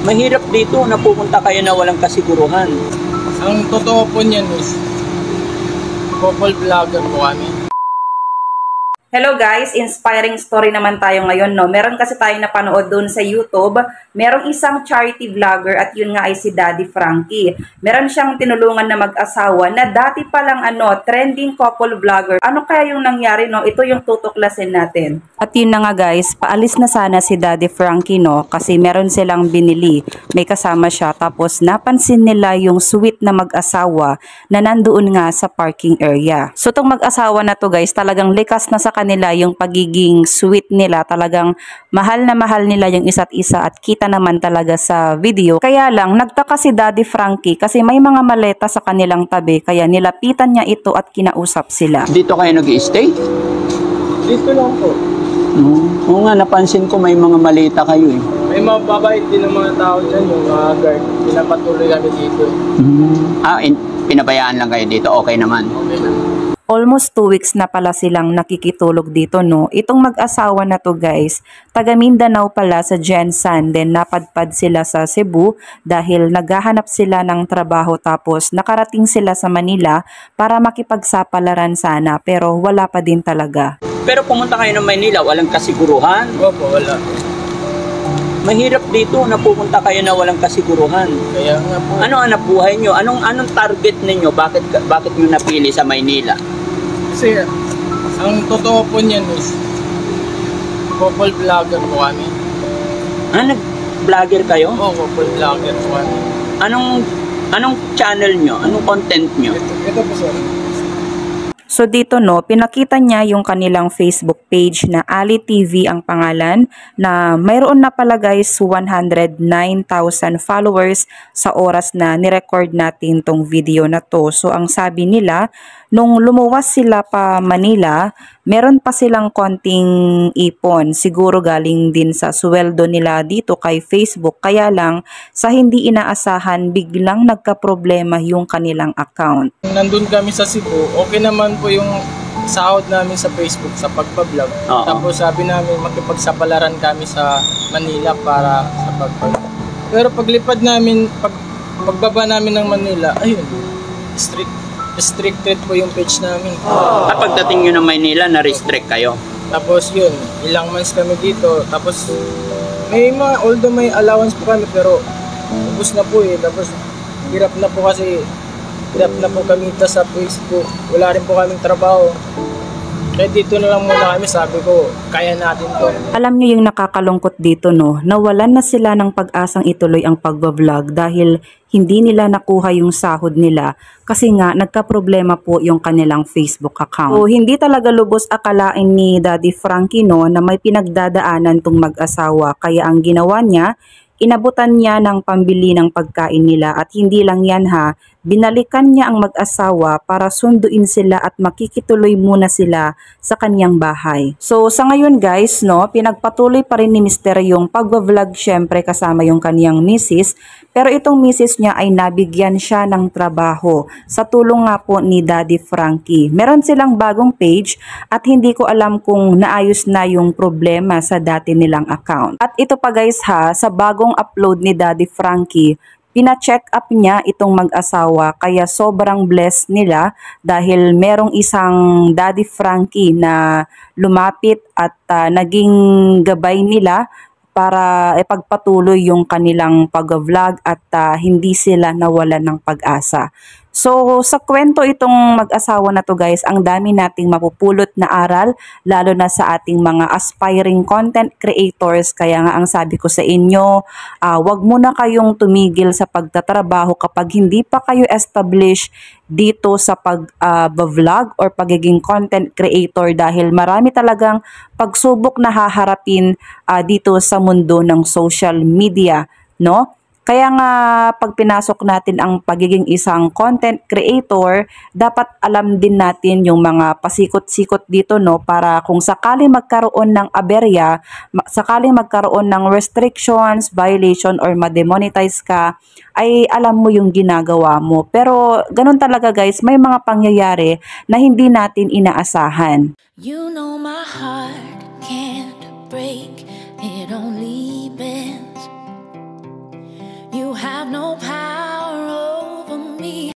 Mahirap dito na pupunta kayo na walang kasiguruhan. Ang totoo po niyan is, couple vlogger po kami. Hello guys, inspiring story naman tayo ngayon, no? Meron kasi tayo napanood doon sa YouTube. Merong isang charity vlogger at yun nga ay si Daddy Frankie. Meron siyang tinulungan na mag-asawa na dati palang trending couple vlogger. Ano kaya yung nangyari, no? Ito yung tutuklasin natin. At yun na nga guys, paalis na sana si Daddy Frankie, no? Kasi meron silang binili. May kasama siya. Tapos napansin nila yung sweet na mag-asawa na nandoon nga sa parking area. So tong mag-asawa na to guys, talagang likas na sa nila yung pagiging sweet nila, talagang mahal na mahal nila yung isa't isa at kita naman talaga sa video. Kaya lang nagtaka si Daddy Frankie kasi may mga maleta sa kanilang tabi kaya nilapitan niya ito at kinausap sila. Dito kayo nag-i-stay? Dito lang po. Oo nga, napansin ko may mga maleta kayo eh. May mababait din ng mga tao dyan, yung mga guard. Pinapatuloy kami dito. Pinabayaan lang kayo dito, okay naman? Okay na. Almost 2 weeks na pala silang nakikitulog dito, no? Itong mag-asawa na to guys, taga Mindanao pala sa Jensan, then napadpad sila sa Cebu dahil naghahanap sila ng trabaho tapos nakarating sila sa Manila para makipagsapalaran sana pero wala pa din talaga. Pero pumunta kayo ng Maynila, walang kasiguruhan? Opo, wala. Mahirap dito na pupunta kayo na walang kasiguruhan. Kaya nga po. Ano hanap buhay nyo? Anong target ninyo? Bakit nyo napili sa Maynila? Kasi ang totoo po niyan is, couple vlogger po kami. Nag-vlogger kayo? Oo, couple vlogger po kami. Anong channel nyo? Anong content nyo? Ito po sir. So dito no, pinakita niya yung kanilang Facebook page na Ali TV ang pangalan na mayroon na pala guys 109,000 followers sa oras na nirecord natin tong video na to. So ang sabi nila, nung lumuwas sila pa Manila, meron pa silang konting ipon. Siguro galing din sa sweldo nila dito kay Facebook. Kaya lang sa hindi inaasahan, biglang nagka-problema yung kanilang account. Nandun kami sa Cebu, okay naman po yung sahod namin sa Facebook sa pagpa-vlog. Tapos sabi namin makipagsapalaran kami sa Manila para sa pagpa-vlog. Pero paglipad namin, pagbaba namin ng Manila, ayun, restricted po yung page namin. At pagdating nyo ng Maynila, na-restrict kayo? Tapos yun, ilang months kami dito. Tapos although may allowance po kami, pero ubus na po eh. Tapos hirap na po kami sa Facebook. Wala rin po kaming trabaho. Kaya dito na lang muna kami, sabi ko, kaya natin to. Alam niyo yung nakakalungkot dito, no? Nawalan na sila ng pag-asang ituloy ang pagbablog dahil hindi nila nakuha yung sahod nila kasi nga nagka-problema po yung kanilang Facebook account. So hindi talaga lubos akalain ni Daddy Frankie, no, na may pinagdadaanan tong mag-asawa kaya ang ginawa niya, inabutan niya ng pambili ng pagkain nila at hindi lang yan ha, binalikan niya ang mag-asawa para sunduin sila at makikituloy muna sila sa kanyang bahay. So sa ngayon guys, no, pinagpatuloy pa rin ni Mr. yung pagwa-vlog syempre kasama yung kaniyang misis, pero itong misis niya ay nabigyan siya ng trabaho sa tulong nga po ni Daddy Frankie. Meron silang bagong page at hindi ko alam kung naayos na yung problema sa dati nilang account. At ito pa guys ha, sa bagong upload ni Daddy Frankie, pina-check up niya itong mag-asawa kaya sobrang blessed nila dahil merong isang Daddy Frankie na lumapit at naging gabay nila para ipagpatuloy yung kanilang pag-vlog at hindi sila nawalan ng pag-asa. So sa kwento itong mag-asawa na to guys, ang dami nating mapupulot na aral lalo na sa ating mga aspiring content creators. Kaya nga ang sabi ko sa inyo, wag muna kayong tumigil sa pagtatrabaho kapag hindi pa kayo established dito sa pag-vlog or pagiging content creator dahil marami talagang pagsubok na haharapin dito sa mundo ng social media, no? Kaya nga pag pinasok natin ang pagiging isang content creator, dapat alam din natin yung mga pasikot-sikot dito, no, para kung sakaling magkaroon ng aberya, sakaling magkaroon ng restrictions, violation or ma-demonetize ka, ay alam mo yung ginagawa mo. Pero ganun talaga guys, may mga pangyayari na hindi natin inaasahan. You know my heart can't break, it only bends. You have no power